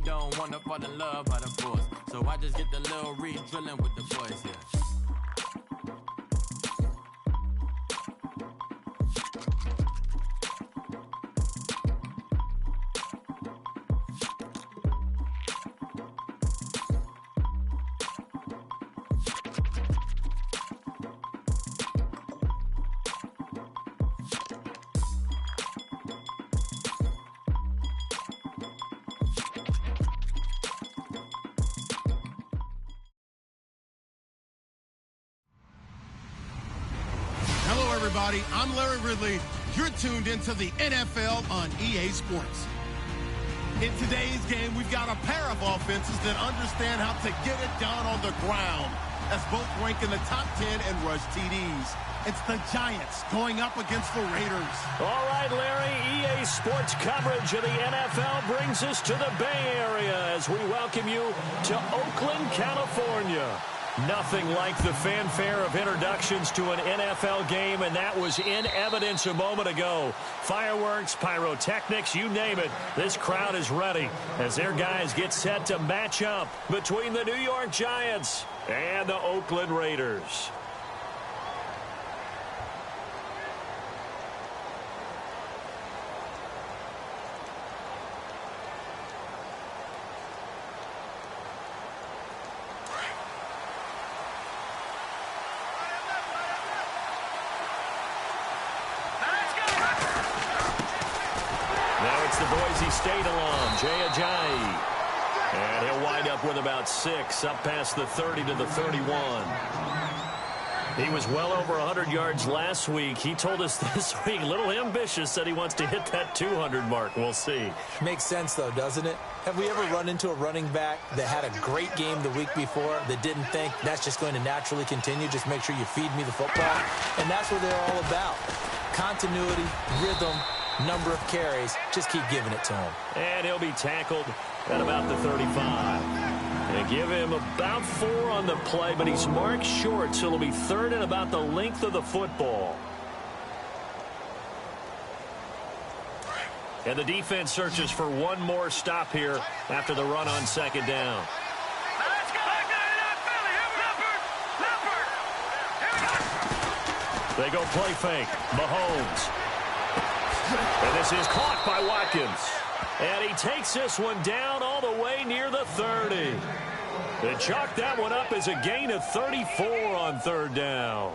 don't wanna fall in love by the force. So I just get the little re-drilling with the boys, yeah. Everybody, I'm Larry Ridley. You're tuned into the NFL on EA Sports. In today's game, we've got a pair of offenses that understand how to get it done on the ground, as both rank in the top 10 in rush TDs. It's the Giants going up against the Raiders. All right, Larry, EA Sports coverage of the NFL brings us to the Bay Area as we welcome you to Oakland, California. Nothing like the fanfare of introductions to an NFL game, and that was in evidence a moment ago. Fireworks, pyrotechnics, you name it. This crowd is ready as their guys get set to match up between the New York Giants and the Oakland Raiders. State alum, Jay Ajayi. And he'll wind up with about 6, up past the 30 to the 31. He was well over 100 yards last week. He told us this week, a little ambitious, said he wants to hit that 200 mark. We'll see. Makes sense, though, doesn't it? Have we ever run into a running back that had a great game the week before that didn't think that's just going to naturally continue? Just make sure you feed me the football. And that's what they're all about. Continuity, rhythm, number of carries. Just keep giving it to him. And he'll be tackled at about the 35. They give him about 4 on the play, but he's marked short, so it'll be 3rd and about the length of the football. And the defense searches for one more stop here after the run on 2nd down. They go play fake. Mahomes. And this is caught by Watkins. And he takes this one down all the way near the 30. They chalk that one up as a gain of 34 on 3rd down.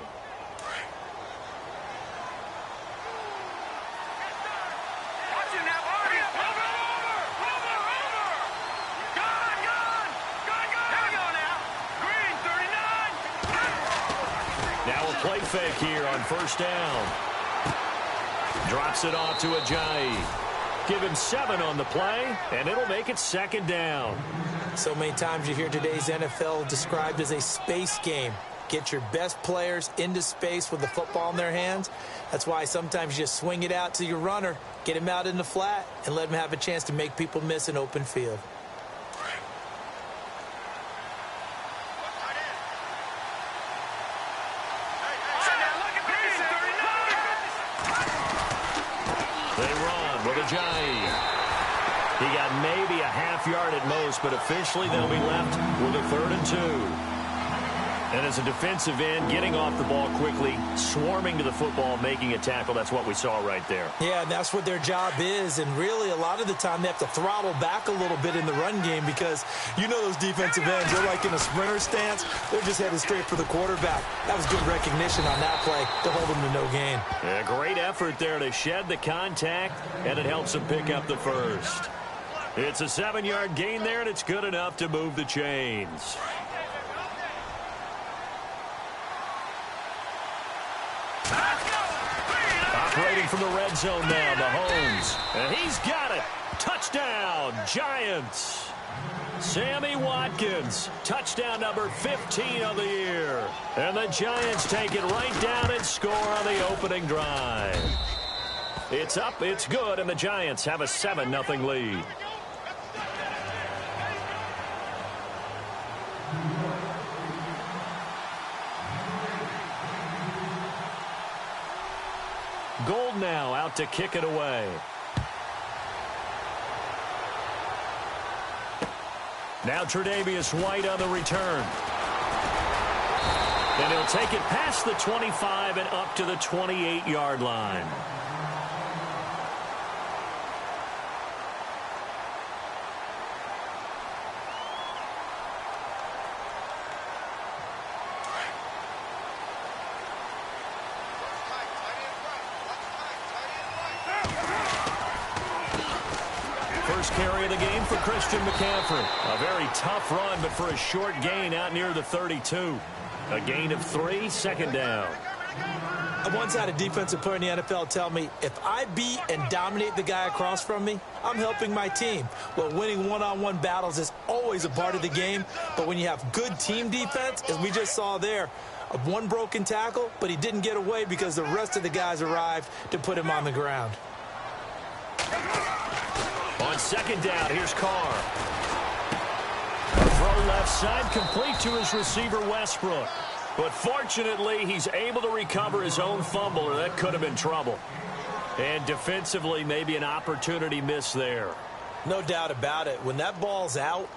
Now a play fake here on 1st down. Drops it off to Ajayi. Give him 7 on the play, and it'll make it 2nd down. So many times you hear today's NFL described as a space game. Get your best players into space with the football in their hands. That's why sometimes you just swing it out to your runner, get him out in the flat, and let him have a chance to make people miss an open field. He got maybe a half yard at most, but officially they'll be left with a 3rd and 2. And as a defensive end, getting off the ball quickly, swarming to the football, making a tackle, that's what we saw right there. Yeah, and that's what their job is. And really, a lot of the time, they have to throttle back a little bit in the run game because you know those defensive ends, they're like in a sprinter stance. They're just headed straight for the quarterback. That was good recognition on that play to hold them to no gain. Yeah, great effort there to shed the contact, and it helps them pick up the 1st. It's a 7-yard gain there, and it's good enough to move the chains. Operating from the red zone now, Mahomes. And he's got it. Touchdown, Giants. Sammy Watkins, touchdown number 15 of the year. And the Giants take it right down and score on the opening drive. It's up, it's good, and the Giants have a 7-0 lead. Gold now out to kick it away. Now Tre'Davious White on the return. And he'll take it past the 25 and up to the 28-yard line. First carry of the game for Christian McCaffrey. A very tough run, but for a short gain out near the 32. A gain of 3, second down. I once had a defensive player in the NFL tell me, if I beat and dominate the guy across from me, I'm helping my team. Well, winning one-on-one battles is always a part of the game, but when you have good team defense, as we just saw there, one broken tackle, but he didn't get away because the rest of the guys arrived to put him on the ground. On second down, here's Carr. A throw left side, complete to his receiver, Westbrook. But fortunately, he's able to recover his own fumble, or that could have been trouble. And defensively, maybe an opportunity miss there. No doubt about it. When that ball's out,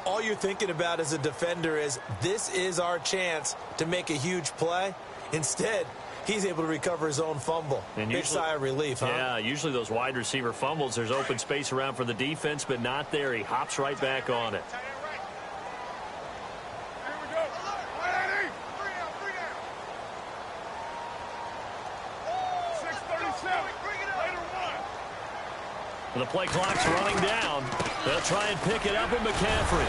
all you're thinking about as a defender is, this is our chance to make a huge play. Instead, he's able to recover his own fumble. And big sigh of relief, huh? Yeah, usually those wide receiver fumbles, there's open space around for the defense, but not there. He hops right back on it. The play clock's running down. They'll try and pick it up with McCaffrey.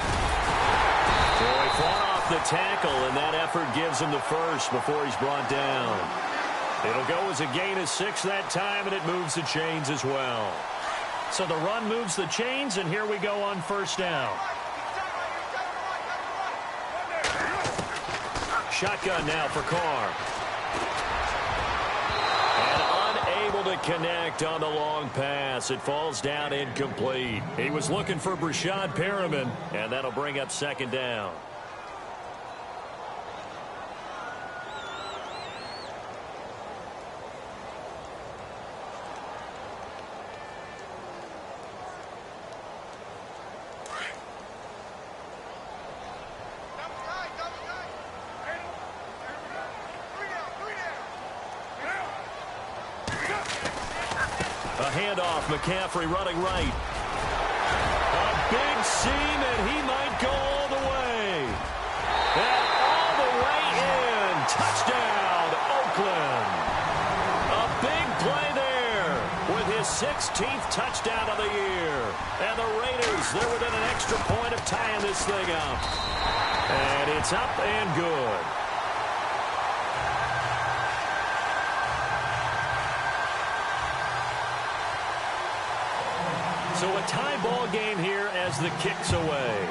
Boy, fought off the tackle, and that effort gives him the first before he's brought down. It'll go as a gain of 6 that time, and it moves the chains as well. So the run moves the chains, and here we go on first down. Shotgun now for Carr. To connect on the long pass. It falls down incomplete. He was looking for Brashad Perriman, and that'll bring up second down. Handoff, McCaffrey running right. A big seam, and he might go all the way. And all the way in. Touchdown, Oakland. A big play there with his 16th touchdown of the year. And the Raiders, they're within an extra point of tying this thing up. And it's up and good. So a tie ball game here as the kick's away.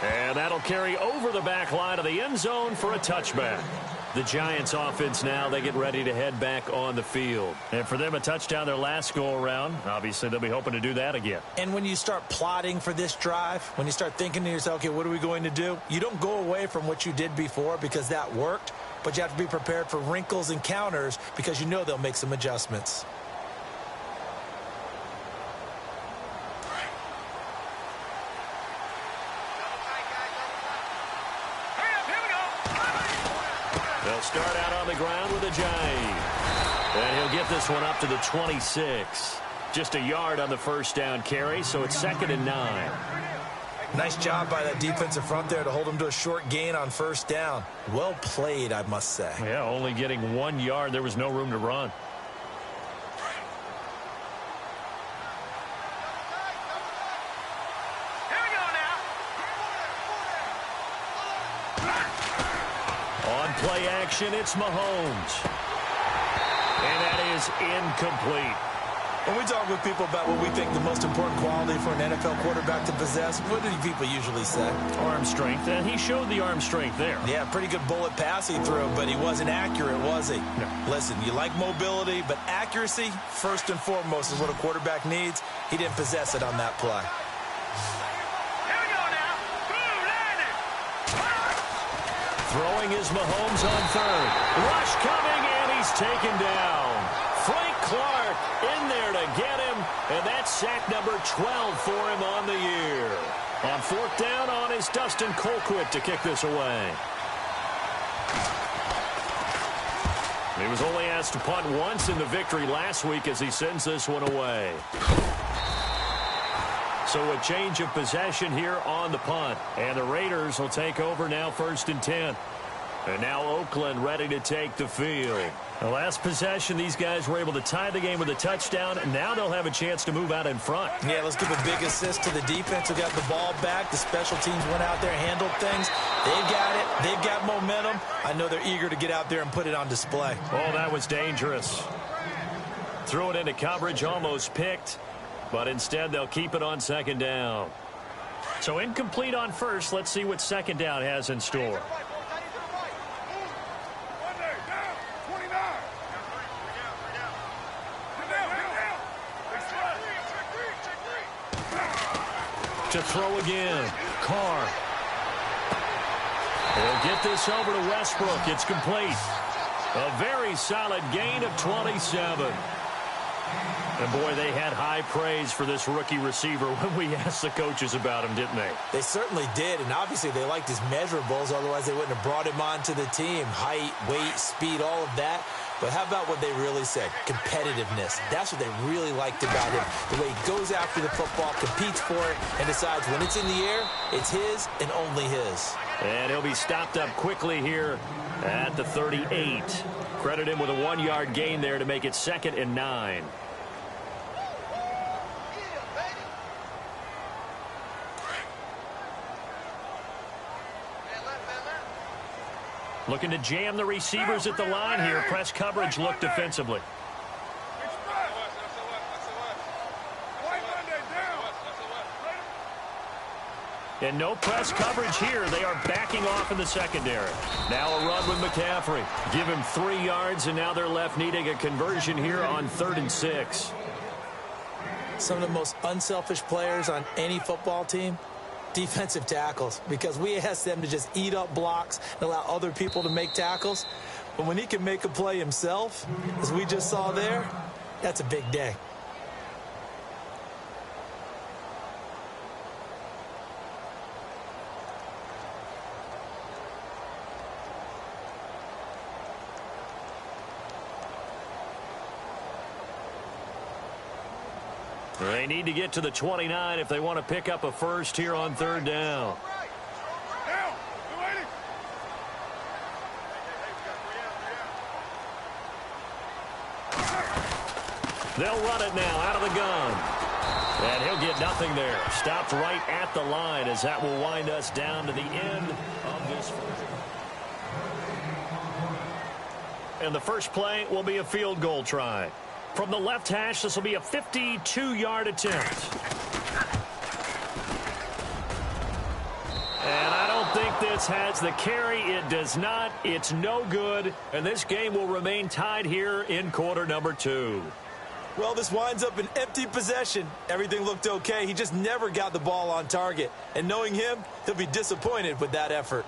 And that'll carry over the back line of the end zone for a touchback. The Giants offense now, they get ready to head back on the field. And for them, a touchdown their last go-around. Obviously, they'll be hoping to do that again. And when you start plotting for this drive, when you start thinking to yourself, okay, what are we going to do? You don't go away from what you did before because that worked. But you have to be prepared for wrinkles and counters because you know they'll make some adjustments. They'll start out on the ground with Ajayi. And he'll get this one up to the 26. Just a yard on the first down carry, so it's 2nd and 9. Nice job by that defensive front there to hold him to a short gain on first down. Well played, I must say. Yeah, only getting 1 yard. There was no room to run. Here we go now. On play action, it's Mahomes. And that is incomplete. When we talk with people about what we think the most important quality for an NFL quarterback to possess, what do people usually say? Arm strength, and he showed the arm strength there. Yeah, pretty good bullet pass he threw, but he wasn't accurate, was he? No. Listen, you like mobility, but accuracy, first and foremost, is what a quarterback needs. He didn't possess it on that play. Here we go now. Boom, landed. Throwing is Mahomes on third. Rush coming, and he's taken down. Frank Clark in there to get him, And that's sack number 12 for him on the year. On fourth down on is Dustin Colquitt to kick this away. He was only asked to punt once in the victory last week as he sends this one away. So a change of possession here on the punt. And the Raiders will take over now, 1st and 10. And now Oakland ready to take the field. The last possession, these guys were able to tie the game with a touchdown. And now they'll have a chance to move out in front. Yeah, let's give a big assist to the defense who got the ball back. The special teams went out there, handled things. They've got it. They've got momentum. I know they're eager to get out there and put it on display. Oh, that was dangerous. Threw it into coverage, almost picked. But instead, they'll keep it on 2nd down. So incomplete on first. Let's see what 2nd down has in store. To throw again. Carr. He'll get this over to Westbrook. It's complete. A very solid gain of 27. And, boy, they had high praise for this rookie receiver when we asked the coaches about him, didn't they? They certainly did, and obviously they liked his measurables. Otherwise, they wouldn't have brought him onto the team. Height, weight, speed, all of that. But how about what they really said? Competitiveness. That's what they really liked about him. The way he goes after the football, competes for it, and decides when it's in the air, it's his and only his. And he'll be stopped up quickly here at the 38. Credit him with a 1-yard gain there to make it 2nd and 9. Looking to jam the receivers at the line here. Press coverage look defensively. And no press coverage here. They are backing off in the secondary. Now a run with McCaffrey. Give him 3 yards, and now they're left needing a conversion here on 3rd and 6. Some of the most unselfish players on any football team, defensive tackles, because we ask them to just eat up blocks and allow other people to make tackles. But when he can make a play himself, as we just saw there, that's a big day. They need to get to the 29 if they want to pick up a first here on 3rd down. They'll run it now out of the gun. And he'll get nothing there. Stopped right at the line as that will wind us down to the end of this. And the first play will be a field goal try. From the left hash, this will be a 52-yard attempt. And I don't think this has the carry. It does not. It's no good. And this game will remain tied here in quarter number 2. Well, this winds up an empty possession. Everything looked okay. He just never got the ball on target. And knowing him, he'll be disappointed with that effort.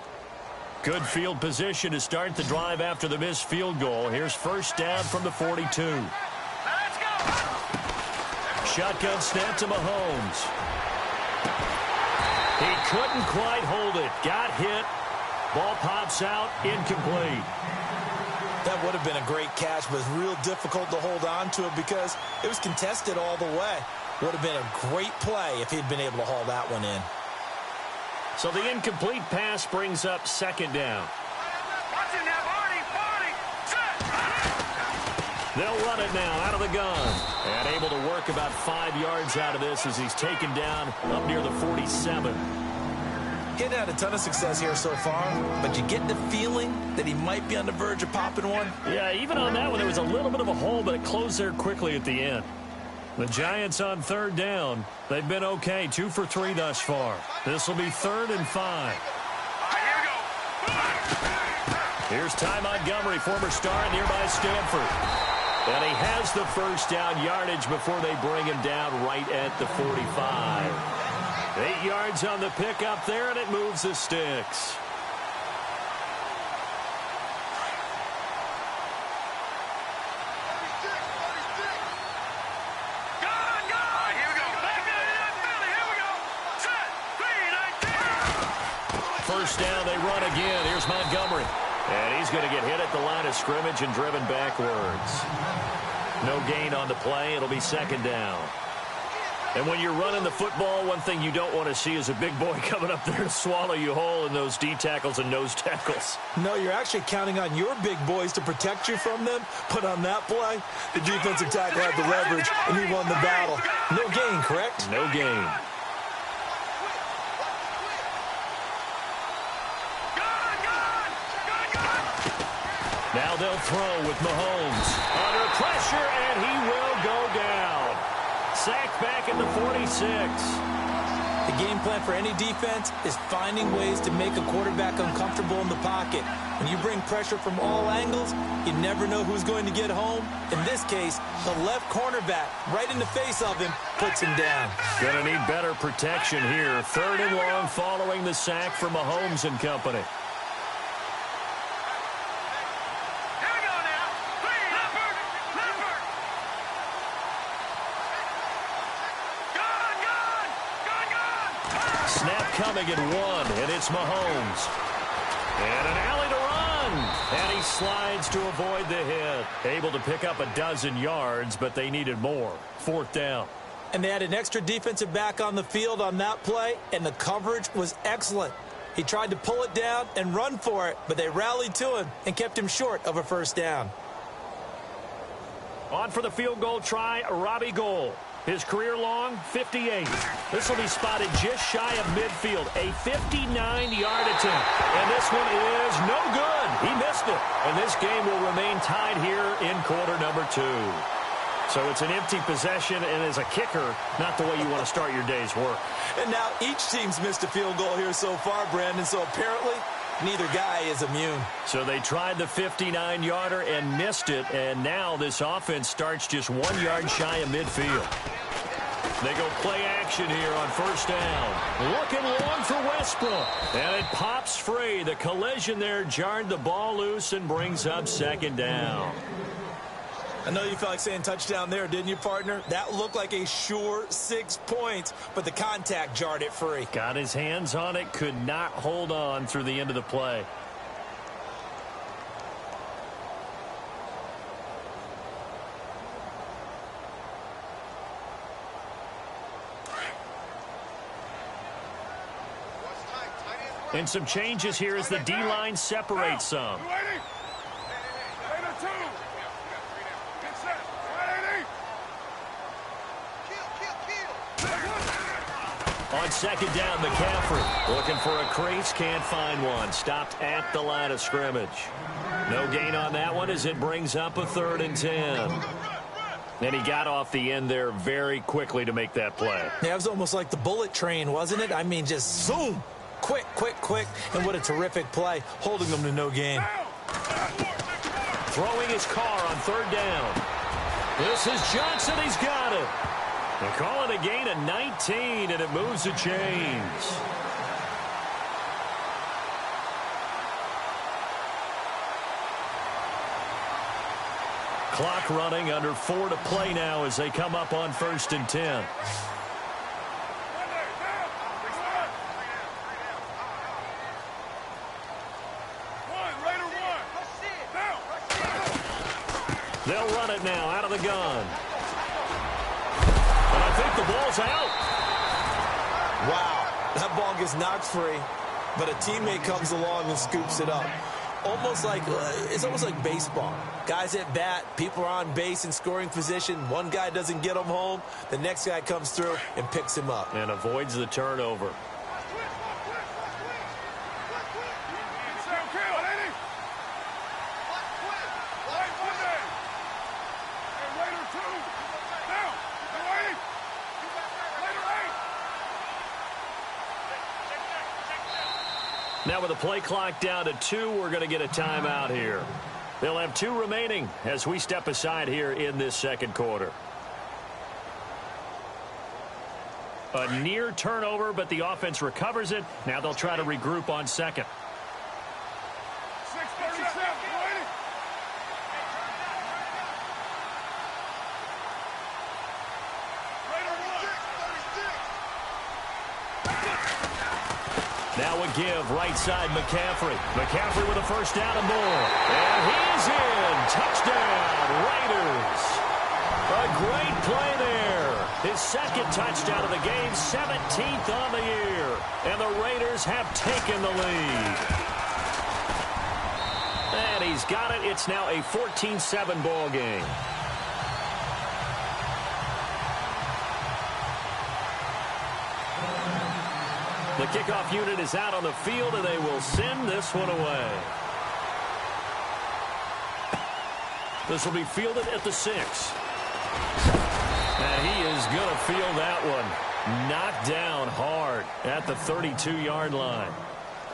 Good field position to start the drive after the missed field goal. Here's first down from the 42. Shotgun snap to Mahomes. He couldn't quite hold it. Got hit. Ball pops out. Incomplete. That would have been a great catch, but it's real difficult to hold on to it because it was contested all the way. Would have been a great play if he'd been able to haul that one in. So the incomplete pass brings up 2nd down. They'll run it now out of the gun. And able to work about 5 yards out of this as he's taken down up near the 47. He hadn't had a ton of success here so far, but you get the feeling that he might be on the verge of popping one. Yeah, even on that one, there was a little bit of a hole, but it closed there quickly at the end. The Giants on 3rd down. They've been okay, 2 for 3 thus far. This will be 3rd and 5. Here's Ty Montgomery, former star at nearby Stanford. And he has the first down yardage before they bring him down right at the 45. 8 yards on the pickup there, and it moves the sticks. first down. They run again. Here's Montgomery. And he's going to get hit at the line of scrimmage and driven backwards. No gain on the play. It'll be second down. And when you're running the football, one thing you don't want to see is a big boy coming up there to swallow you whole in those D tackles and nose tackles. No, you're actually counting on your big boys to protect you from them. But on that play, the defensive tackle had the leverage, and he won the battle. No gain, correct? No gain. Now they'll throw with Mahomes. Under pressure, and he will go down. Sacked back in the 46. The game plan for any defense is finding ways to make a quarterback uncomfortable in the pocket. When you bring pressure from all angles, you never know who's going to get home. In this case, the left cornerback, right in the face of him, puts him down. Going to need better protection here. Third and long following the sack from Mahomes and company. Coming at one, and it's Mahomes. And an alley to run. And he slides to avoid the hit. Able to pick up a dozen yards, but they needed more. Fourth down. And they had an extra defensive back on the field on that play, and the coverage was excellent. He tried to pull it down and run for it, but they rallied to him and kept him short of a first down. On for the field goal try, Robbie Gould. His career long, 58. This will be spotted just shy of midfield. A 59-yard attempt. And this one is no good. He missed it. And this game will remain tied here in quarter number 2. So it's an empty possession, and as a kicker, not the way you want to start your day's work. And now each team's missed a field goal here so far, Brandon. So apparently, neither guy is immune. So they tried the 59-yarder and missed it, and now this offense starts just 1 yard shy of midfield. They go play action here on first down. Looking long for Westbrook. And it pops free. The collision there jarred the ball loose and brings up second down. I know you felt like saying touchdown there, didn't you, partner? That looked like a sure 6 points, but the contact jarred it free. Got his hands on it, could not hold on through the end of the play. And some changes here as the D-line separates some. On second down, McCaffrey looking for a crease, can't find one. Stopped at the line of scrimmage. No gain on that one as it brings up a 3rd and 10. And he got off the end there very quickly to make that play. Yeah, it was almost like the bullet train, wasn't it? I mean, just zoom. Quick, quick, quick. And what a terrific play, holding them to no gain. Throwing his car on 3rd down. This is Johnson. He's got it. They call it a gain of 19, and it moves the chains. Clock running, under 4 to play now as they come up on 1st and 10. They'll run it now out of the gun. And I think the ball's out. Wow, that ball gets knocked free, but a teammate comes along and scoops it up. It's almost like baseball. Guys at bat, people are on base in scoring position. One guy doesn't get him home. The next guy comes through and picks him up. And avoids the turnover. Now with the play clock down to 2, we're going to get a timeout here. They'll have 2 remaining as we step aside here in this second quarter. A near turnover, but the offense recovers it. Now they'll try to regroup on second. Now a give right side McCaffrey. McCaffrey with a first down and more. And he's in. Touchdown, Raiders. A great play there. His second touchdown of the game, 17th on the year. And the Raiders have taken the lead. And he's got it. It's now a 14-7 ball game. The kickoff unit is out on the field, and they will send this one away. This will be fielded at the 6. And he is going to field that one. Knocked down hard at the 32-yard line.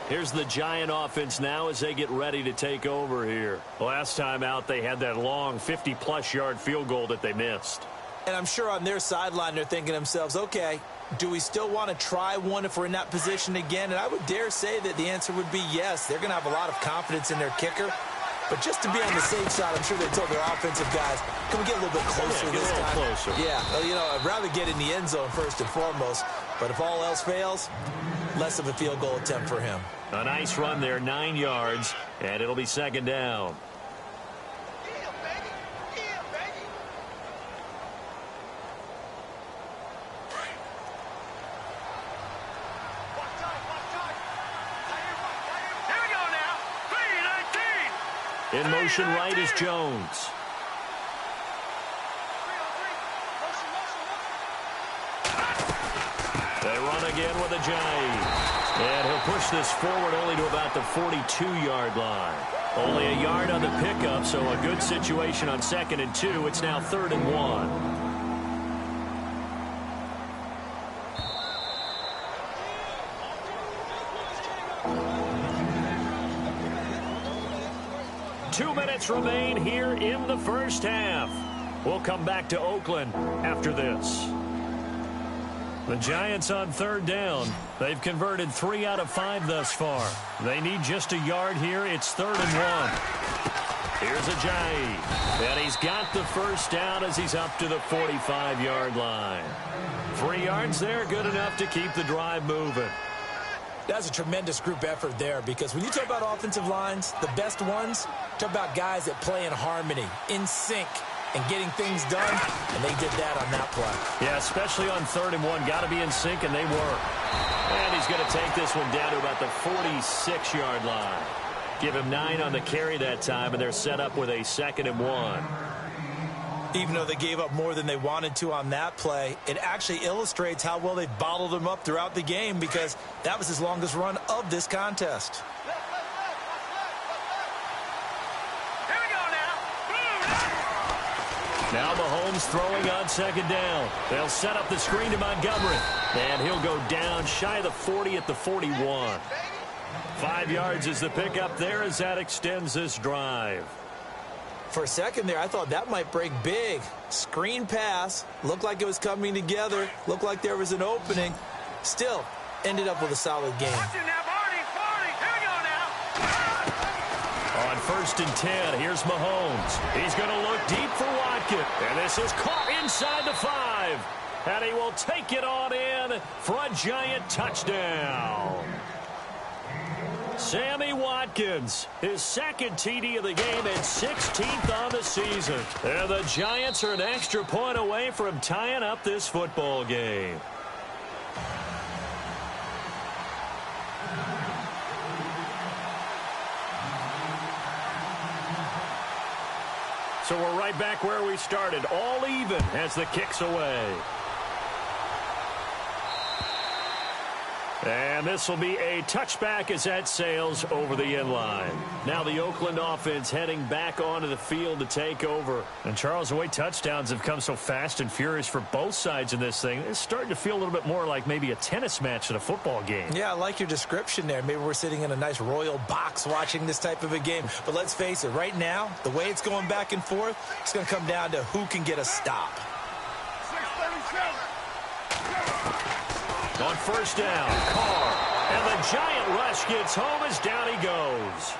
Here's the Giant offense now as they get ready to take over here. Last time out, they had that long 50-plus yard field goal that they missed. And I'm sure on their sideline they're thinking to themselves, okay, do we still want to try one if we're in that position again? And I would dare say that the answer would be yes. They're going to have a lot of confidence in their kicker. But just to be on the safe side, I'm sure they told their offensive guys, can we get a little bit closer this time? Closer. Yeah, well, you know, I'd rather get in the end zone first and foremost. But if all else fails, less of a field goal attempt for him. A nice run there, 9 yards, and it'll be second down. In motion right is Jones. They run again with a Giant. And he'll push this forward only to about the 42-yard line. Only a yard on the pickup, so a good situation on 2nd and 2. It's now 3rd and 1. 2 minutes remain here in the first half. We'll come back to Oakland after this. The Giants on 3rd down. They've converted 3 out of 5 thus far. They need just a yard here. It's 3rd and 1. Here's a Giant. And he's got the first down as he's up to the 45-yard line. 3 yards there, good enough to keep the drive moving. That's a tremendous group effort there, because when you talk about offensive lines, the best ones, talk about guys that play in harmony, in sync, and getting things done, and they did that on that play. Yeah, especially on 3rd and 1. Got to be in sync, and they were. And he's going to take this one down to about the 46-yard line. Give him 9 on the carry that time, and they're set up with a 2nd and 1. Even though they gave up more than they wanted to on that play, it actually illustrates how well they bottled them up throughout the game, because that was his longest run of this contest. Here we go now. Now Mahomes throwing on 2nd down. They'll set up the screen to Montgomery. And he'll go down shy of the 40 at the 41. 5 yards is the pickup there as that extends this drive. For a second there, I thought that might break big. Screen pass. Looked like it was coming together. Looked like there was an opening. Still, ended up with a solid game. Watch it now, Barney. Here we go now. On 1st and 10, here's Mahomes. He's going to look deep for Watkins. And this is caught inside the 5. And he will take it on in for a Giant touchdown. Sammy Watkins, his 2nd TD of the game and 16th on the season. And the Giants are an extra point away from tying up this football game. So we're right back where we started, all even as the kick's away. And this will be a touchback as that sails over the end line. Now the Oakland offense heading back onto the field to take over. And Charles, the way touchdowns have come so fast and furious for both sides in this thing, it's starting to feel a little bit more like maybe a tennis match in a football game. Yeah, I like your description there. Maybe we're sitting in a nice royal box watching this type of a game. But let's face it, right now, the way it's going back and forth, it's going to come down to who can get a stop. 637. On 1st down, Carr. And the Giant rush gets home as down he goes.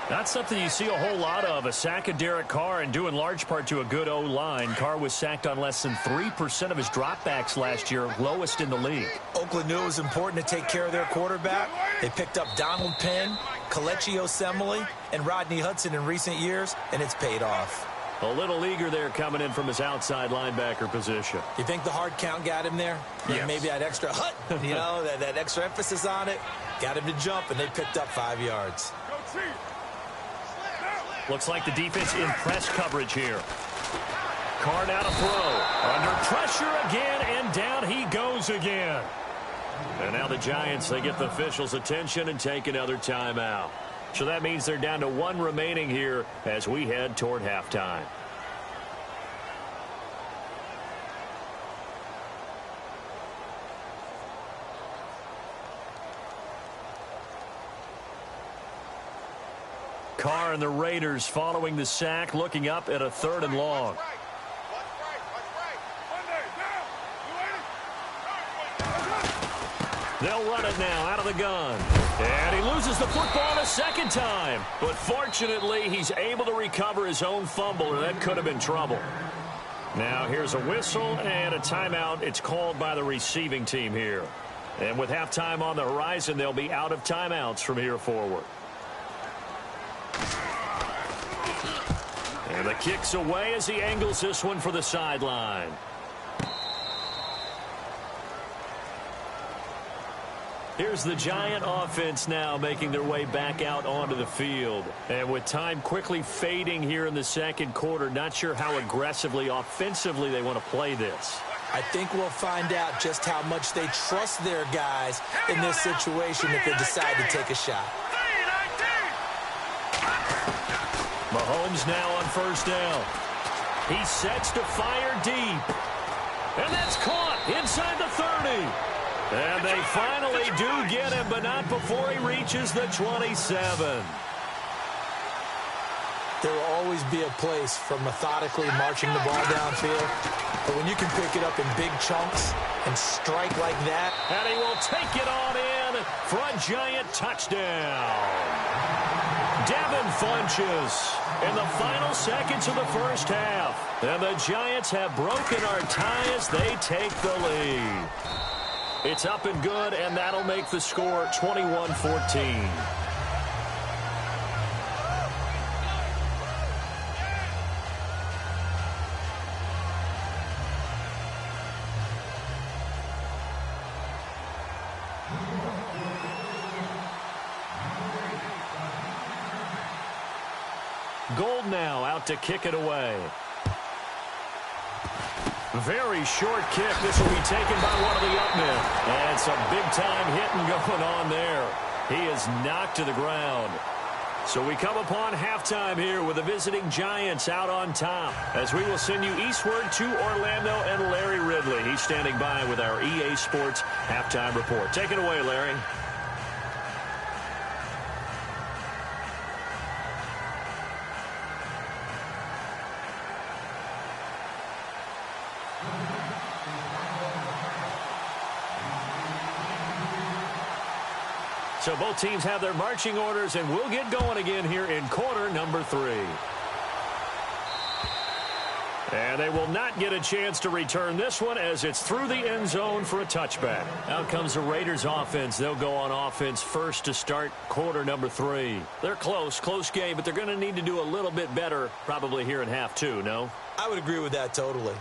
Not something you see a whole lot of. A sack of Derek Carr, and due in large part to a good O-line. Carr was sacked on less than 3% of his dropbacks last year, lowest in the league. Oakland knew it was important to take care of their quarterback. They picked up Donald Penn, Kelechi Osemele, and Rodney Hudson in recent years, and it's paid off. A little eager there coming in from his outside linebacker position. You think the hard count got him there? Yes. Maybe that extra that extra emphasis on it got him to jump, and they picked up 5 yards. Looks like the defense in press coverage here. Carr now to throw. Under pressure again, and down he goes again. And now the Giants, they get the officials' attention and take another timeout. So that means they're down to 1 remaining here as we head toward halftime. Carr and the Raiders following the sack, looking up at a 3rd and long. They'll run it now out of the gun. And he loses the football a second time. But fortunately, he's able to recover his own fumble, or that could have been trouble. Now here's a whistle and a timeout. It's called by the receiving team here. And with halftime on the horizon, they'll be out of timeouts from here forward. And the kick's away as he angles this one for the sideline. Here's the Giant offense now making their way back out onto the field. And with time quickly fading here in the second quarter, not sure how aggressively, offensively they want to play this. I think we'll find out just how much they trust their guys in this situation if they decide to take a shot. Mahomes now on 1st down. He sets to fire deep. And that's caught inside the 30. And they finally do get him, but not before he reaches the 27. There will always be a place for methodically marching the ball downfield. But when you can pick it up in big chunks and strike like that. And he will take it on in for a Giant touchdown. Devin Funches in the final seconds of the first half. And the Giants have broken our tie as they take the lead. It's up and good, and that'll make the score 21-14. Gold now out to kick it away. Very short kick. This will be taken by one of the up men. And some big-time hitting going on there. He is knocked to the ground. So we come upon halftime here with the visiting Giants out on top, as we will send you eastward to Orlando and Larry Ridley. He's standing by with our EA Sports halftime report. Take it away, Larry. So both teams have their marching orders, and we'll get going again here in quarter number 3. And they will not get a chance to return this one as it's through the end zone for a touchback. Out comes the Raiders offense. They'll go on offense first to start quarter number 3. They're close game, but they're going to need to do a little bit better probably here in half 2, no? I would agree with that totally.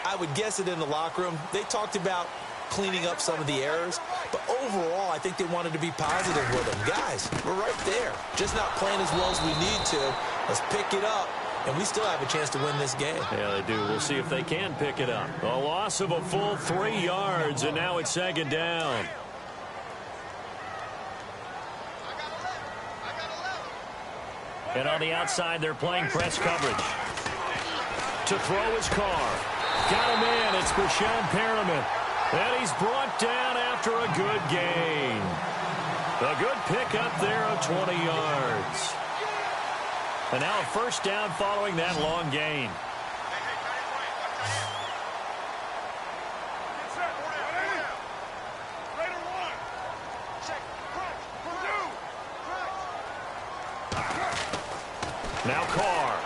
I would guess it in the locker room. They talked about cleaning up some of the errors, but overall I think they wanted to be positive with them. Guys, we're right there, just not playing as well as we need to. Let's pick it up, and we still have a chance to win this game. Yeah, they do. We'll see if they can pick it up. A loss of a full 3 yards, and now it's 2nd down. And on the outside, they're playing press coverage. To throw his Carr. Got him in. It's Brashad Perriman. And he's brought down after a good gain. A good pickup there of 20 yards. And now a 1st down following that long gain. Now Carr.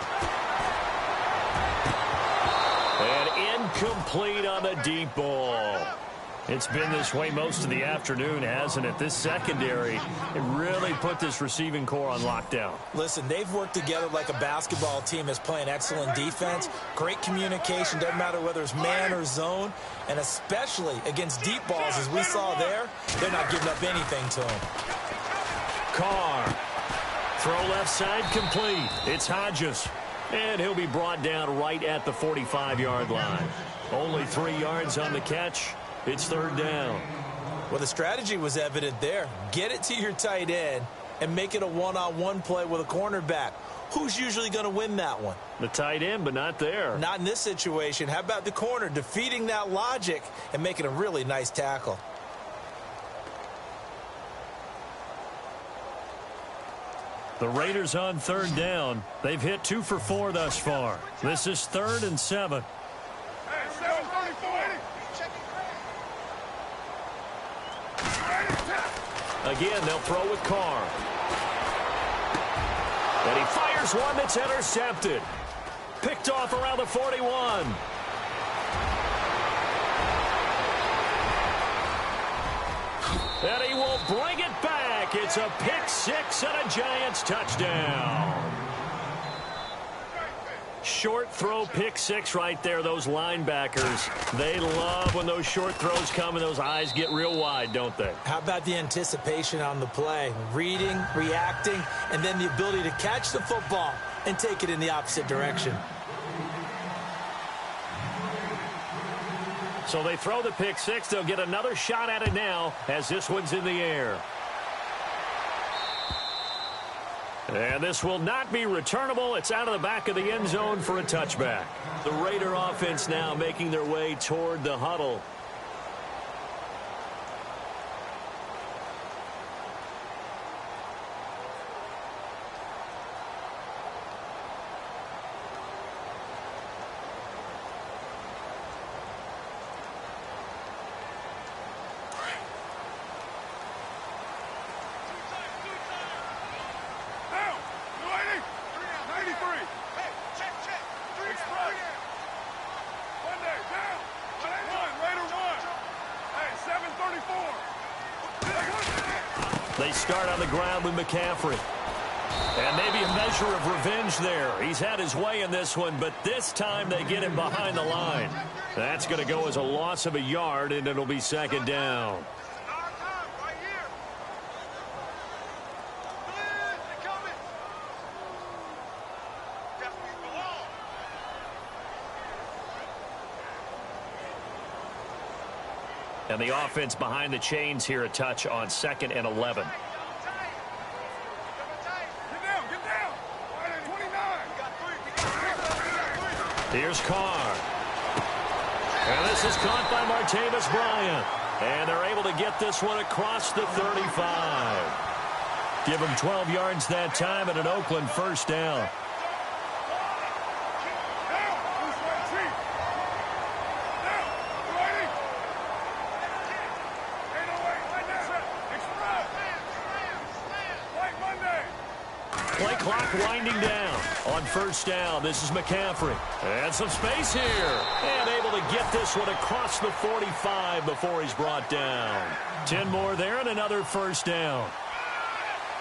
And incomplete on the deep ball. It's been this way most of the afternoon, hasn't it? This secondary, it really put this receiving core on lockdown. Listen, they've worked together like a basketball team is playing excellent defense. Great communication, doesn't matter whether it's man or zone. And especially against deep balls, as we saw there, they're not giving up anything to them. Carr. Throw left side complete. It's Hodges. And he'll be brought down right at the 45-yard line. Only 3 yards on the catch. It's third down. Well, the strategy was evident there. Get it to your tight end and make it a one-on-one play with a cornerback. Who's usually going to win that one? The tight end, but not there. Not in this situation. How about the corner defeating that logic and making a really nice tackle? The Raiders on third down. They've hit 2 for 4 thus far. This is 3rd and 7. Hey, 734. Again, they'll throw with Carr. And he fires one that's intercepted. Picked off around the 41. And he will bring it back. It's a pick six and a Giants touchdown. Short throw pick six right there. Those linebackers, they love when those short throws come and those eyes get real wide, don't they? How about the anticipation on the play? Reading, reacting, and then the ability to catch the football and take it in the opposite direction. So they throw the pick six. They'll get another shot at it now as this one's in the air. And this will not be returnable. It's out of the back of the end zone for a touchback. The Raider offense now making their way toward the huddle. They start on the ground with McCaffrey. And maybe a measure of revenge there. He's had his way in this one, but this time they get him behind the line. That's going to go as a loss of a yard, and it'll be second down. And the offense behind the chains here, a touch on 2nd and 11. Here's Carr. And this is caught by Martavis Bryant. And they're able to get this one across the 35. Give them 12 yards that time and an Oakland first down. Play clock winding down. On first down, this is McCaffrey. And some space here. And able to get this one across the 45 before he's brought down. 10 more there and another first down.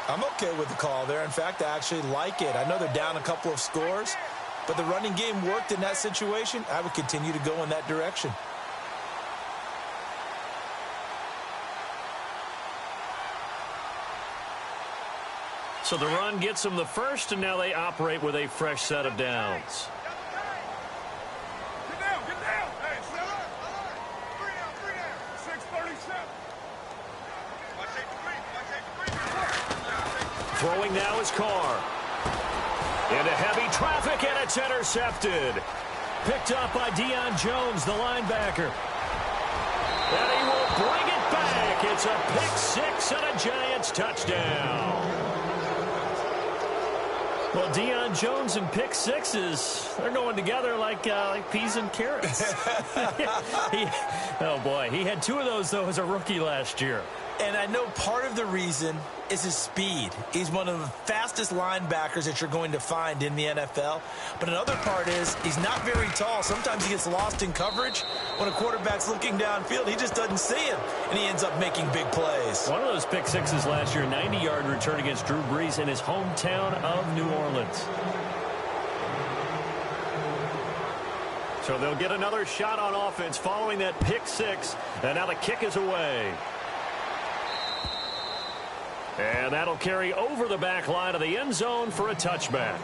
I'm okay with the call there. In fact, I actually like it. I know they're down a couple of scores, but the running game worked in that situation. I would continue to go in that direction. So the run gets them the first, and now they operate with a fresh set of downs. Get down, get down. Hey, 6:37. Throwing now is Carr. Into heavy traffic, and it's intercepted. Picked up by Deion Jones, the linebacker. And he will bring it back. It's a pick six and a Giants touchdown. Well, Deion Jones and pick sixes, they're going together like peas and carrots. Oh, boy. He had 2 of those, though, as a rookie last year. And I know part of the reason is his speed. He's one of the fastest linebackers that you're going to find in the NFL. But another part is he's not very tall. Sometimes he gets lost in coverage. When a quarterback's looking downfield, he just doesn't see him, and he ends up making big plays. One of those pick sixes last year, 90-yard return against Drew Brees in his hometown of New Orleans. So they'll get another shot on offense following that pick six, and now the kick is away. And that'll carry over the back line of the end zone for a touchback.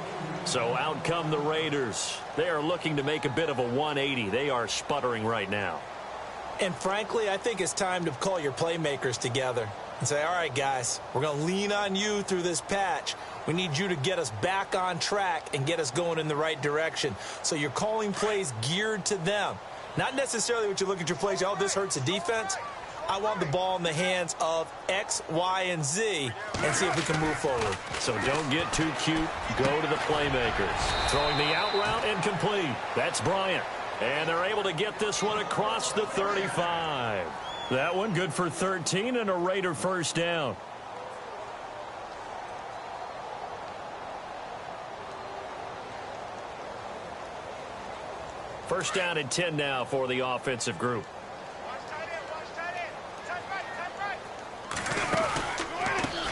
So out come the Raiders. They are looking to make a bit of a 180. They are sputtering right now. And frankly, I think it's time to call your playmakers together and say, all right, guys, we're going to lean on you through this patch. We need you to get us back on track and get us going in the right direction. So you're calling plays geared to them. Not necessarily what you look at your plays, oh, this hurts the defense. I want the ball in the hands of X, Y, and Z and see if we can move forward. So don't get too cute. Go to the playmakers. Throwing the out route incomplete. That's Bryant. And they're able to get this one across the 35. That one good for 13 and a Raider first down. First down and 10 now for the offensive group.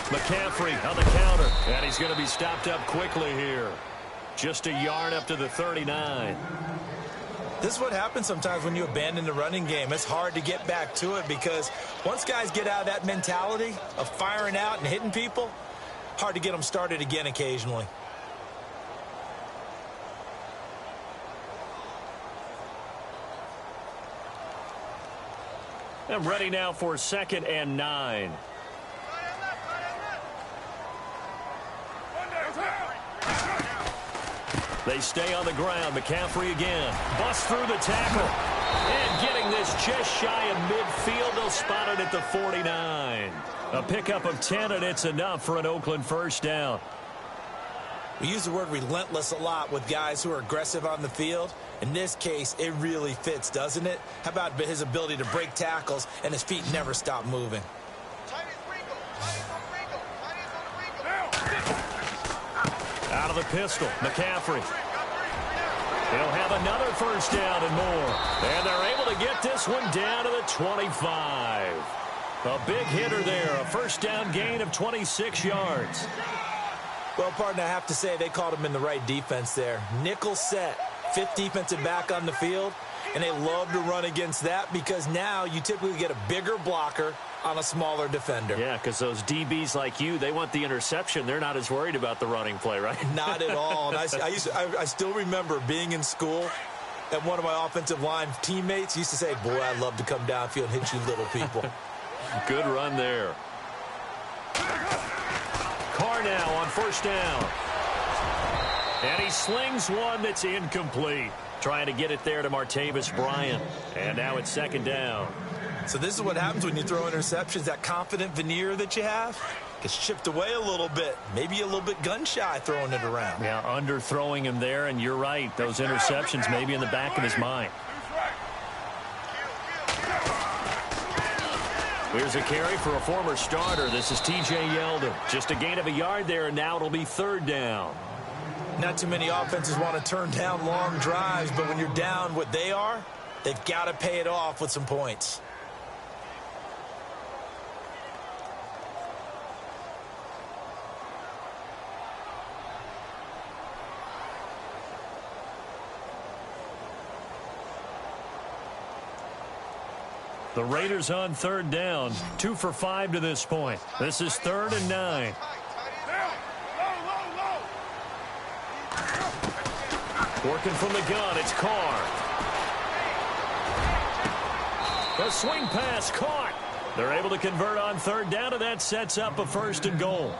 McCaffrey on the counter, and he's going to be stopped up quickly here. Just a yard up to the 39. This is what happens sometimes when you abandon the running game. It's hard to get back to it because once guys get out of that mentality of firing out and hitting people, hard to get them started again occasionally. I'm ready now for 2nd and 9. They stay on the ground. McCaffrey again. Busts through the tackle. And getting this just shy of midfield. They'll spot it at the 49. A pickup of 10, and it's enough for an Oakland first down. We use the word relentless a lot with guys who are aggressive on the field. In this case, it really fits, doesn't it? How about his ability to break tackles and his feet never stop moving? Out of the pistol, McCaffrey. He'll have another first down and more. And they're able to get this one down to the 25. A big hitter there, a first down gain of 26 yards. Well, partner, I have to say they caught him in the right defense there. Nickel set, 5th defensive back on the field, and they love to run against that because now you typically get a bigger blocker on a smaller defender. Yeah, because those DBs like you, they want the interception. They're not as worried about the running play, right? Not at all. And I still remember being in school, and one of my offensive line teammates used to say, boy, I'd love to come downfield and hit you little people. Good run there. Carr now on first down. And he slings one that's incomplete. Trying to get it there to Martavis Bryant. And now it's 2nd down. So this is what happens when you throw interceptions. That confident veneer that you have gets chipped away a little bit. Maybe a little bit gun-shy throwing it around. Yeah, underthrowing him there, and you're right. Those interceptions maybe in the back of his mind. Here's a carry for a former starter. This is T.J. Yeldon. Just a gain of a yard there, and now it'll be 3rd down. Not too many offenses want to turn down long drives, but when you're down what they are, they've got to pay it off with some points. The Raiders on 3rd down. 2 for 5 to this point. This is 3rd and 9. Working from the gun, it's Carr. A swing pass caught. They're able to convert on 3rd down, and that sets up a 1st and goal.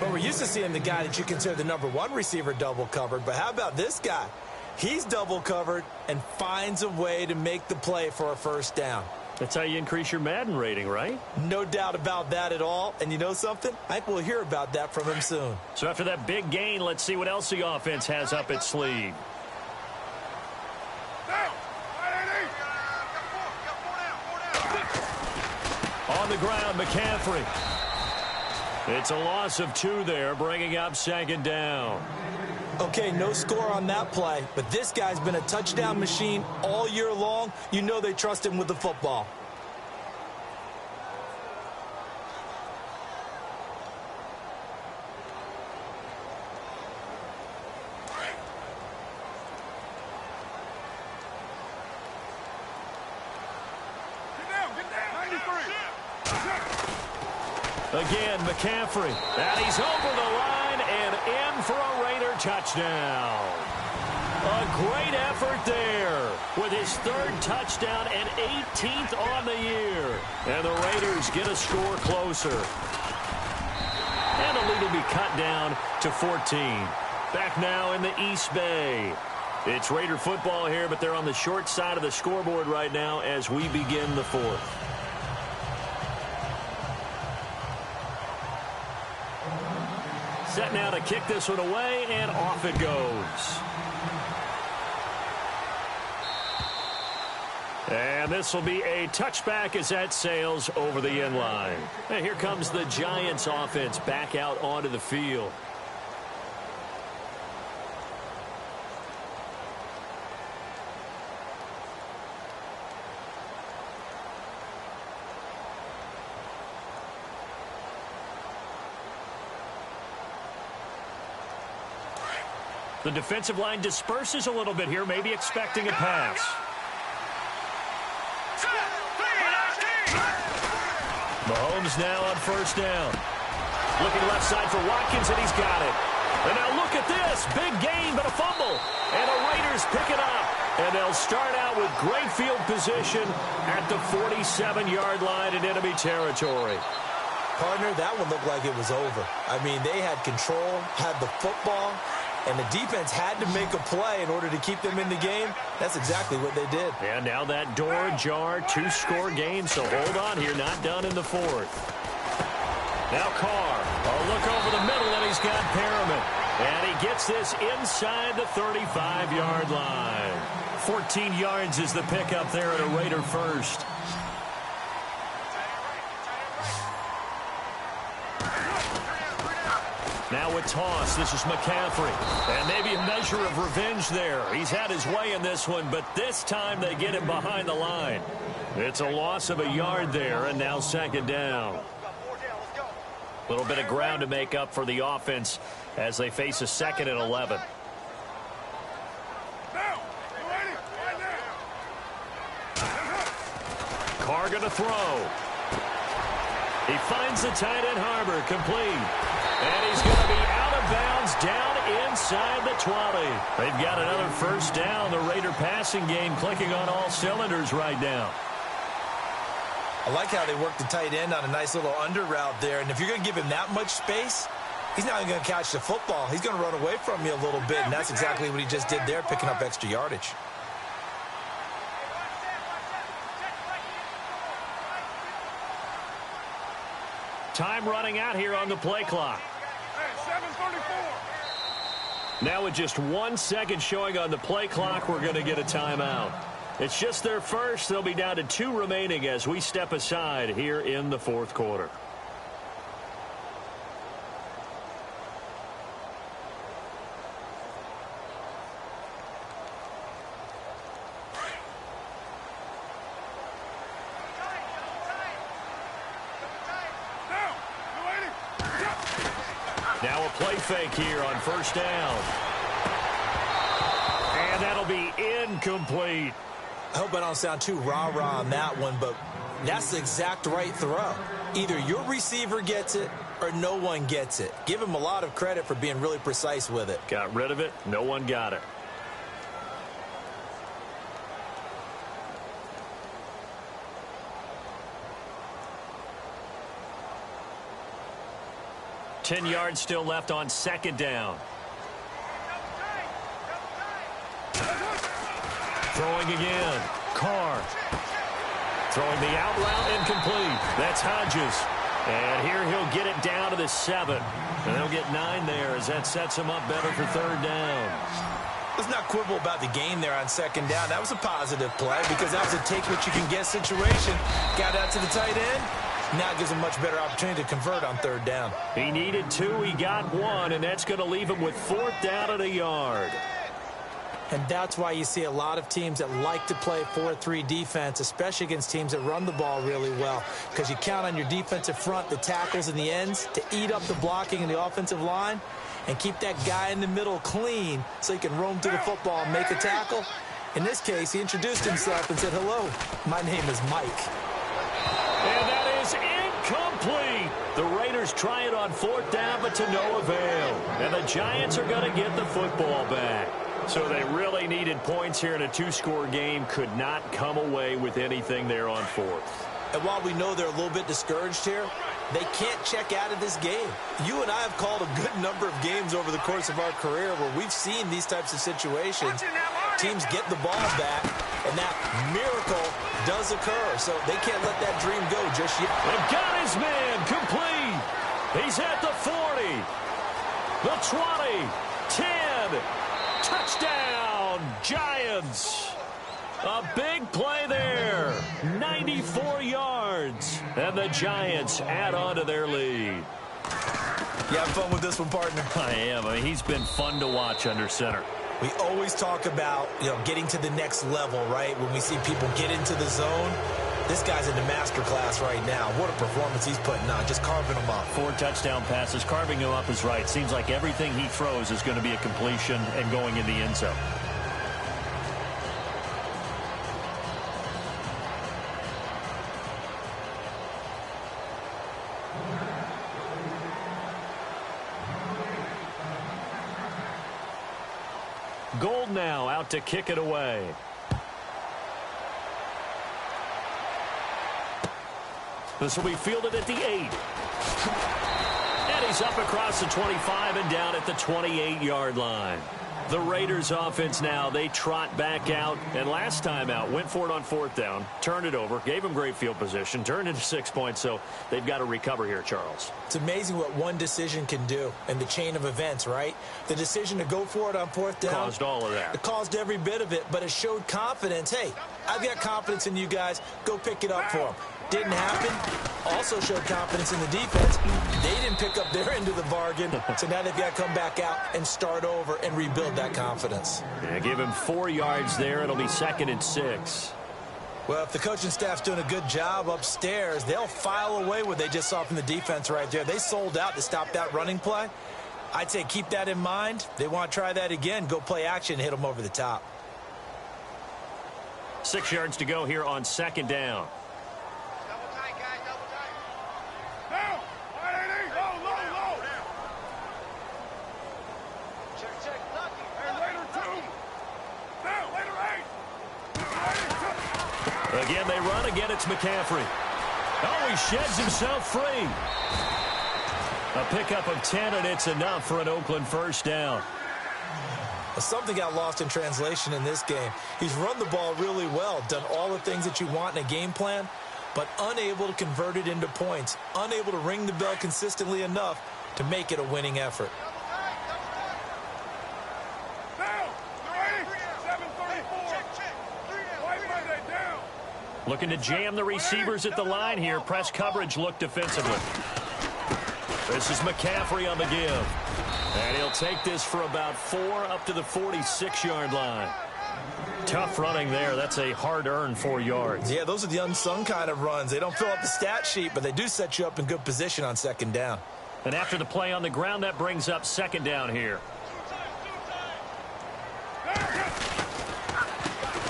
But we're used to seeing the guy that you consider the #1 receiver double covered. But how about this guy? He's double covered and finds a way to make the play for a 1st down. That's how you increase your Madden rating, right? No doubt about that at all. And you know something? I think we'll hear about that from him soon. So after that big gain, let's see what else the offense has up its sleeve. On the ground, McCaffrey. It's a loss of 2 there, bringing up 2nd down. Okay, no score on that play, but this guy's been a touchdown machine all year long. You know they trust him with the football. Again, McCaffrey. And he's over the line and in for a Raider touchdown. A great effort there with his 3rd touchdown and 18th on the year. And the Raiders get a score closer. And the lead will be cut down to 14. Back now in the East Bay. It's Raider football here, but they're on the short side of the scoreboard right now as we begin the 4th. Set now to kick this one away, and off it goes. And this will be a touchback as that sails over the end line. And here comes the Giants offense back out onto the field. The defensive line disperses a little bit here, maybe expecting a pass. Mahomes now on 1st down. Looking left side for Watkins, and he's got it. And now look at this. Big gain, but a fumble. And the Raiders pick it up. And they'll start out with great field position at the 47-yard line in enemy territory. Partner, that one looked like it was over. I mean, they had control, had the football, and the defense had to make a play in order to keep them in the game. That's exactly what they did. And now that door ajar, 2-score game, so hold on here, not done in the 4th. Now Carr, a look over the middle, and he's got Perriman. And he gets this inside the 35-yard line. 14 yards is the pickup there at a Raider 1st. Now with toss, this is McCaffrey. And maybe a measure of revenge there. He's had his way in this one, but this time they get him behind the line. It's a loss of a yard there, and now 2nd down. A little bit of ground to make up for the offense as they face a 2nd and 11. Carr going to throw. He finds the tight end Harbor, complete. And he's going to be out of bounds down inside the 20. They've got another 1st down. The Raider passing game clicking on all cylinders right now. I like how they work the tight end on a nice little under route there. And if you're going to give him that much space, he's not even going to catch the football. He's going to run away from you a little bit, and that's exactly what he just did there, picking up extra yardage. Time running out here on the play clock. Now with just 1 second showing on the play clock, we're going to get a timeout. It's just their first. They'll be down to 2 remaining as we step aside here in the 4th quarter. Now a play fake here on 1st down. And that'll be incomplete. I hope I don't sound too rah-rah on that one, but that's the exact right throw. Either your receiver gets it or no one gets it. Give him a lot of credit for being really precise with it. Got rid of it. No one got it. Ten yards still left on 2nd down. Throwing again. Carr. Throwing the out route incomplete. That's Hodges. And here he'll get it down to the 7. And they'll get 9 there as that sets him up better for 3rd down. Let's not quibble about the gain there on 2nd down. That was a positive play because that was a take-what-you-can-get situation. Got out to the tight end. Now it gives him a much better opportunity to convert on 3rd down. He needed 2. He got 1, and that's going to leave him with 4th down and a yard. And that's why you see a lot of teams that like to play 4-3 defense, especially against teams that run the ball really well, because you count on your defensive front, the tackles and the ends, to eat up the blocking in the offensive line and keep that guy in the middle clean so he can roam through the football and make a tackle. In this case, he introduced himself and said, "Hello, my name is Mike." And that is incomplete. The Raiders try it on 4th down, but to no avail. And the Giants are going to get the football back. So they really needed points here in a 2-score game. Could not come away with anything there on 4th. And while we know they're a little bit discouraged here, they can't check out of this game. You and I have called a good number of games over the course of our career where we've seen these types of situations. Teams get the ball back, and that miracle does occur. So they can't let that dream go just yet. And got his man complete. He's at the 40, the 20, 10. Touchdown, Giants. A big play there. 94 yards. And the Giants add on to their lead. You have fun with this one, partner? I am. I mean, he's been fun to watch under center. We always talk about, getting to the next level, right? When we see people get into the zone. This guy's in the master class right now. What a performance he's putting on, just carving them up. 4 touchdown passes. Carving him up is right. Seems like everything he throws is going to be a completion and going in the end zone. Gold now out to kick it away. This will be fielded at the 8. And he's up across the 25 and down at the 28-yard line. The Raiders offense now, they trot back out. And last time out, went for it on 4th down, turned it over, gave them great field position, turned into 6 points. So they've got to recover here, Charles. It's amazing what one decision can do in the chain of events, right? The decision to go for it on 4th down. Caused all of that. It caused every bit of it, but it showed confidence. Hey, I've got confidence in you guys. Go pick it up for them. Didn't happen. Also showed confidence in the defense. They didn't pick up their end of the bargain. So now they've got to come back out and start over and rebuild that confidence. Yeah, give him 4 yards there. It'll be 2nd and 6. Well, if the coaching staff's doing a good job upstairs, they'll file away what they just saw from the defense right there. They sold out to stop that running play. I'd say keep that in mind. They want to try that again. Go play action, hit them over the top. 6 yards to go here on 2nd down. Again, they run. Again, it's McCaffrey. Oh, he sheds himself free. A pickup of 10, and it's enough for an Oakland 1st down. Something got lost in translation in this game. He's run the ball really well, done all the things that you want in a game plan, but unable to convert it into points, unable to ring the bell consistently enough to make it a winning effort. Looking to jam the receivers at the line here. Press coverage look defensively. This is McCaffrey on the give. And he'll take this for about 4 up to the 46-yard line. Tough running there. That's a hard-earned 4 yards. Yeah, those are the unsung kind of runs. They don't fill up the stat sheet, but they do set you up in good position on 2nd down. And after the play on the ground, that brings up 2nd down here.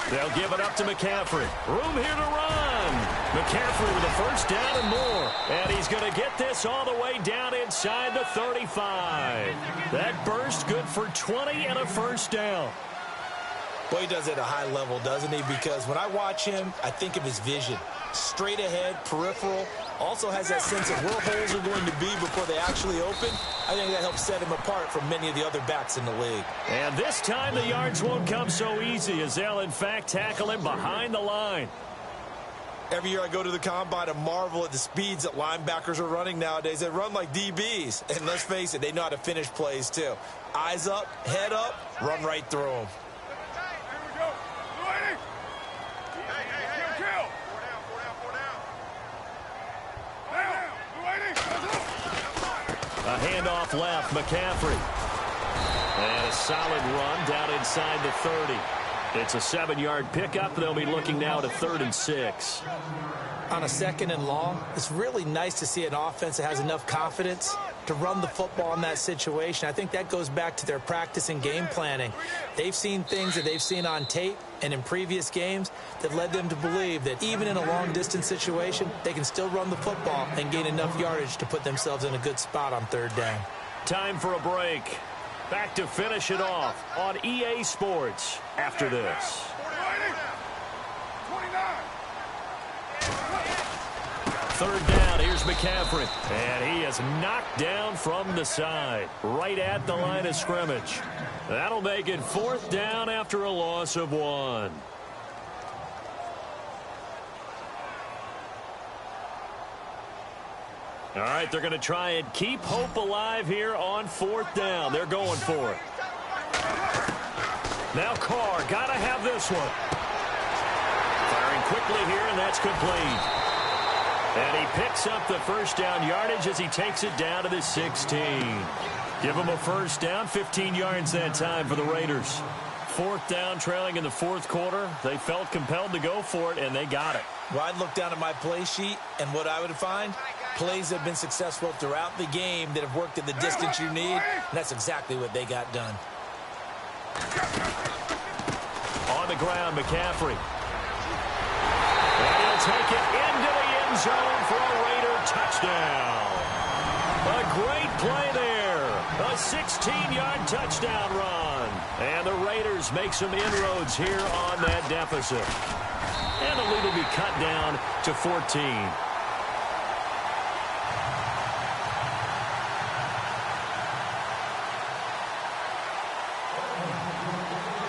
They'll give it up to McCaffrey. Room here to run. McCaffrey with a 1st down and more. And he's going to get this all the way down inside the 35. That burst good for 20 and a 1st down. Boy, he does it at a high level, doesn't he? Because when I watch him, I think of his vision. Straight ahead, peripheral. Also has that sense of where holes are going to be before they actually open. I think that helps set him apart from many of the other backs in the league. And this time the yards won't come so easy as they'll, in fact, tackle him behind the line. Every year I go to the combine and marvel at the speeds that linebackers are running nowadays. They run like DBs. And let's face it, they know how to finish plays too. Eyes up, head up, run right through them. A handoff left, McCaffrey. And a solid run down inside the 30. It's a 7-yard pickup. They'll be looking now to 3rd and 6. On a 2nd and long, it's really nice to see an offense that has enough confidence to run the football in that situation. I think that goes back to their practice and game planning. They've seen things that they've seen on tape and in previous games that led them to believe that even in a long-distance situation, they can still run the football and gain enough yardage to put themselves in a good spot on 3rd down. Time for a break. Back to finish it off on EA Sports after this. 3rd down, here's McCaffrey. And he is knocked down from the side, right at the line of scrimmage. That'll make it 4th down after a loss of 1. All right, they're going to try and keep hope alive here on 4th down. They're going for it. Now Carr, got to have this one. Firing quickly here, and that's complete. And he picks up the 1st down yardage as he takes it down to the 16. Give him a 1st down, 15 yards that time for the Raiders. 4th down, trailing in the 4th quarter. They felt compelled to go for it, and they got it. Well, I'd look down at my play sheet, and what I would find, plays that have been successful throughout the game that have worked at the distance you need, and that's exactly what they got done. On the ground, McCaffrey. And he'll take it into the end zone for a Raider touchdown. A great play there. A 16-yard touchdown run. And the Raiders make some inroads here on that deficit. And the lead will be cut down to 14.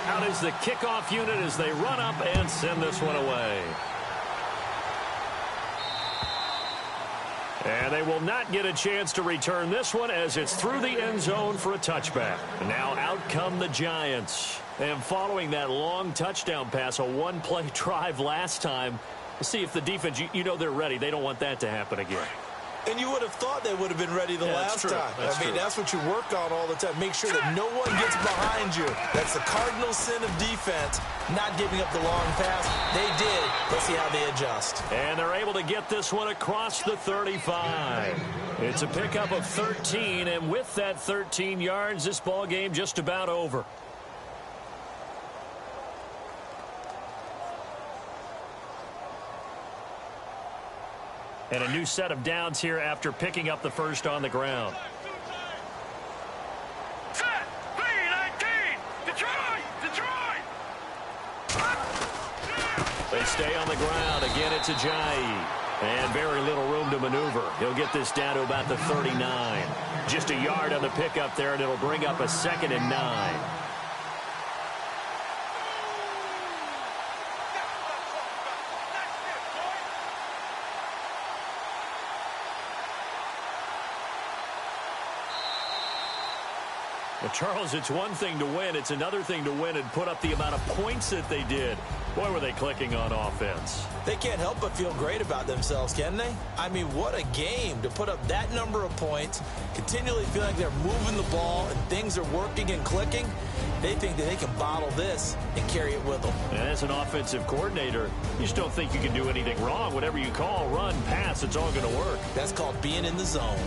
Out is the kickoff unit as they run up and send this one away. And they will not get a chance to return this one as it's through the end zone for a touchback. Now out come the Giants. And following that long touchdown pass, a one-play drive last time, we'll see if the defense, you know they're ready. They don't want that to happen again. And you would have thought they would have been ready the last time. That's what you work on all the time. Make sure that no one gets behind you. That's the cardinal sin of defense, not giving up the long pass. They did. Let's see how they adjust. And they're able to get this one across the 35. It's a pickup of 13, and with that 13 yards, this ball game just about over. And a new set of downs here after picking up the first on the ground. Set, B-19, Detroit! They stay on the ground. Again, it's Ajayi. And very little room to maneuver. He'll get this down to about the 39. Just a yard on the pickup there, and it'll bring up a 2nd and 9. Well, Charles, it's one thing to win. It's another thing to win and put up the amount of points that they did. Boy, were they clicking on offense. They can't help but feel great about themselves, can they? I mean, what a game to put up that number of points, continually feel like they're moving the ball and things are working and clicking. They think that they can bottle this and carry it with them. And as an offensive coordinator, you just don't think you can do anything wrong. Whatever you call, run, pass, it's all going to work. That's called being in the zone.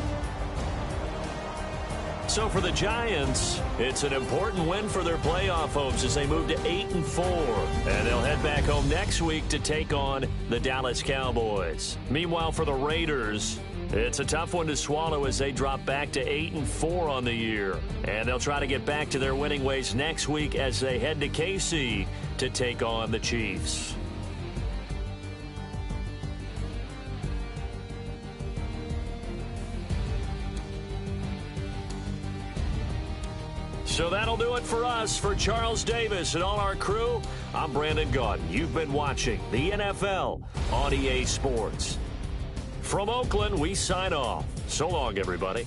So for the Giants, it's an important win for their playoff hopes as they move to 8-4. And they'll head back home next week to take on the Dallas Cowboys. Meanwhile, for the Raiders, it's a tough one to swallow as they drop back to 8-4 on the year. And they'll try to get back to their winning ways next week as they head to KC to take on the Chiefs. So that'll do it for us. For Charles Davis and all our crew, I'm Brandon Gaudin. You've been watching the NFL on EA Sports. From Oakland, we sign off. So long, everybody.